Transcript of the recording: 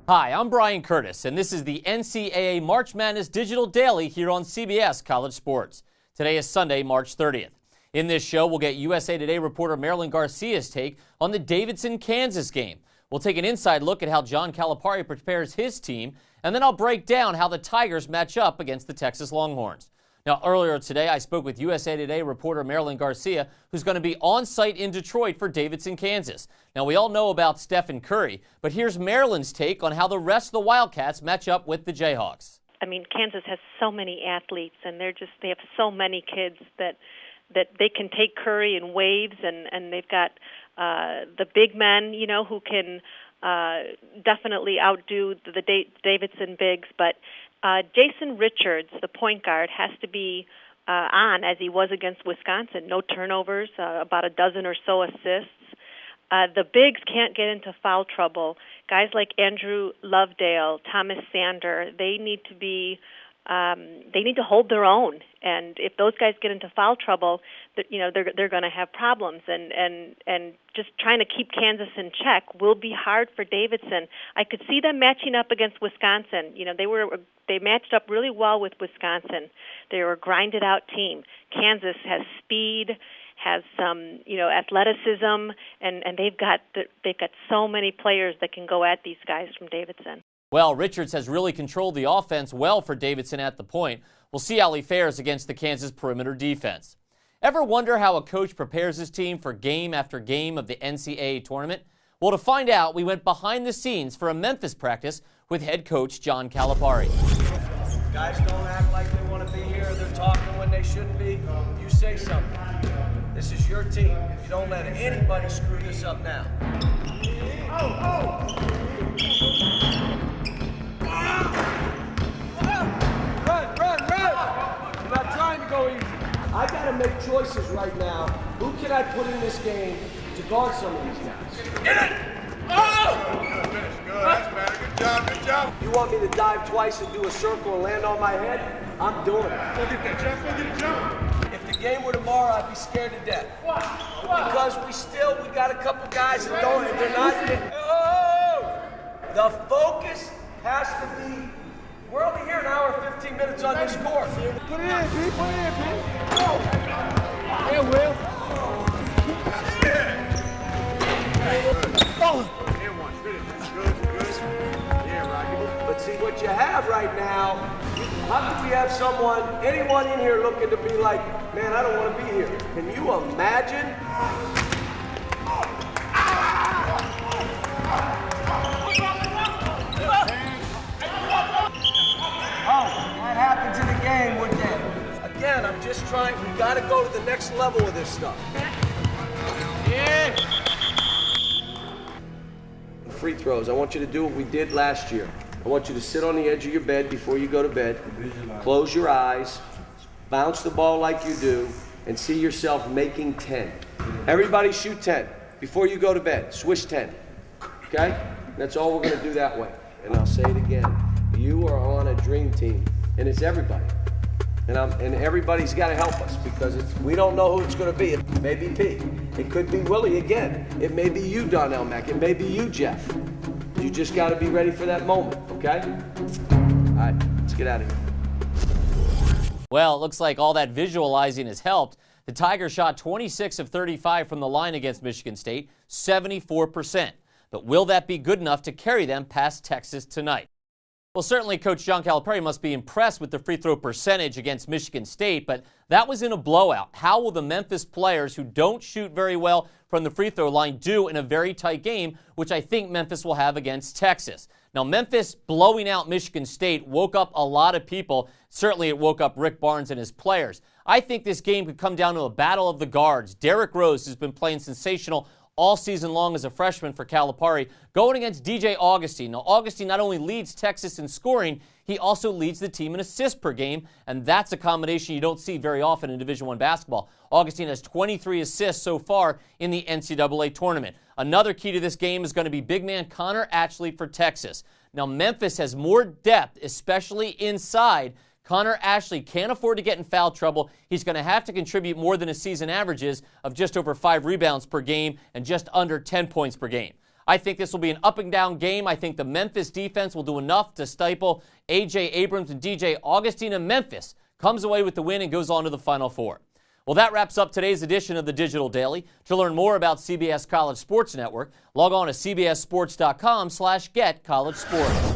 Hi, I'm Brian Curtis, and this is the NCAA March Madness Digital Daily here on CBS College Sports. Today is Sunday, March 30th. In this show, we'll get USA Today reporter Marilyn Garcia's take on the Davidson, Kansas game. We'll take an inside look at how John Calipari prepares his team, and then I'll break down how the Tigers match up against the Texas Longhorns. Now, earlier today, I spoke with USA Today reporter Marilyn Garcia, who's going to be on site in Detroit for Davidson, Kansas. Now, we all know about Stephen Curry, but here's Marilyn's take on how the rest of the Wildcats match up with the Jayhawks. I mean, Kansas has so many athletes, and they have so many kids that they can take Curry in waves, and they've got the big men, who can definitely outdo the Davidson bigs, but Jason Richards, the point guard, has to be on as he was against Wisconsin. No turnovers, about a dozen or so assists. The bigs can't get into foul trouble. Guys like Andrew Lovedale, Thomas Sander, they need to hold their own. And if those guys get into foul trouble, they're going to have problems. And just trying to keep Kansas in check will be hard for Davidson. I could see them matching up against Wisconsin. They matched up really well with Wisconsin. They were a grinded out team. Kansas has speed, has some athleticism, and they've got so many players that can go at these guys from Davidson. Well, Richards has really controlled the offense well for Davidson at the point. We'll see how he fares against the Kansas perimeter defense. Ever wonder how a coach prepares his team for game after game of the NCAA tournament? Well, to find out, we went behind the scenes for a Memphis practice with head coach John Calipari. Guys don't act like they want to be here. They're talking when they shouldn't be. You say something. This is your team. You don't let anybody screw this up now. I got to make choices right now. Who can I put in this game to guard some of these guys? Get it! Oh! Good finish. Good. That's better. Good job. Good job. You want me to dive twice and do a circle and land on my head? I'm doing it. Go get that jump. Go get a jump. If the game were tomorrow, I'd be scared to death. Why? Because we got a couple guys that don't, and they're not. Oh! The focus has to be. We're only here an hour and 15 minutes on this course. Put it in, Pete. Put it in, Pete. Go. Yeah, Will. Oh. In one. Finish. Good. Yeah, Rocky. But see, what you have right now, how can we have anyone in here looking to be like, man, I don't want to be here. Can you imagine? That happens in the game, wouldn't it? Again, I'm just trying, we got to go to the next level with this stuff. Yeah. Free throws, I want you to do what we did last year. I want you to sit on the edge of your bed before you go to bed, close your eyes, bounce the ball like you do, and see yourself making 10. Everybody shoot 10 before you go to bed. Swish 10, okay? That's all we're going to do that way. And I'll say it again. You are on a dream team, and it's everybody. And everybody's got to help us because we don't know who it's going to be. It may be Pete. It could be Willie again. It may be you, Donnell Mack. It may be you, Jeff. You just got to be ready for that moment, okay? All right, let's get out of here. Well, it looks like all that visualizing has helped. The Tigers shot 26 of 35 from the line against Michigan State, 74%. But will that be good enough to carry them past Texas tonight? Well, certainly Coach John Calipari must be impressed with the free throw percentage against Michigan State, but that was in a blowout. How will the Memphis players who don't shoot very well from the free throw line do in a very tight game, which I think Memphis will have against Texas? Now, Memphis blowing out Michigan State woke up a lot of people. Certainly it woke up Rick Barnes and his players. I think this game could come down to a battle of the guards. Derrick Rose has been playing sensational all season long as a freshman for Calipari, going against DJ Augustine. Now, Augustine not only leads Texas in scoring, he also leads the team in assists per game, and that's a combination you don't see very often in Division I basketball. Augustine has 23 assists so far in the NCAA tournament. Another key to this game is going to be big man Connor Ashley for Texas. Now, Memphis has more depth, especially inside. Connor Ashley can't afford to get in foul trouble. He's going to have to contribute more than his season averages of just over 5 rebounds per game and just under 10 points per game. I think this will be an up-and-down game. I think the Memphis defense will do enough to stifle A.J. Abrams and D.J. Augustine, and Memphis comes away with the win and goes on to the Final Four. Well, that wraps up today's edition of the Digital Daily. To learn more about CBS College Sports Network, log on to cbssports.com/getcollegesports.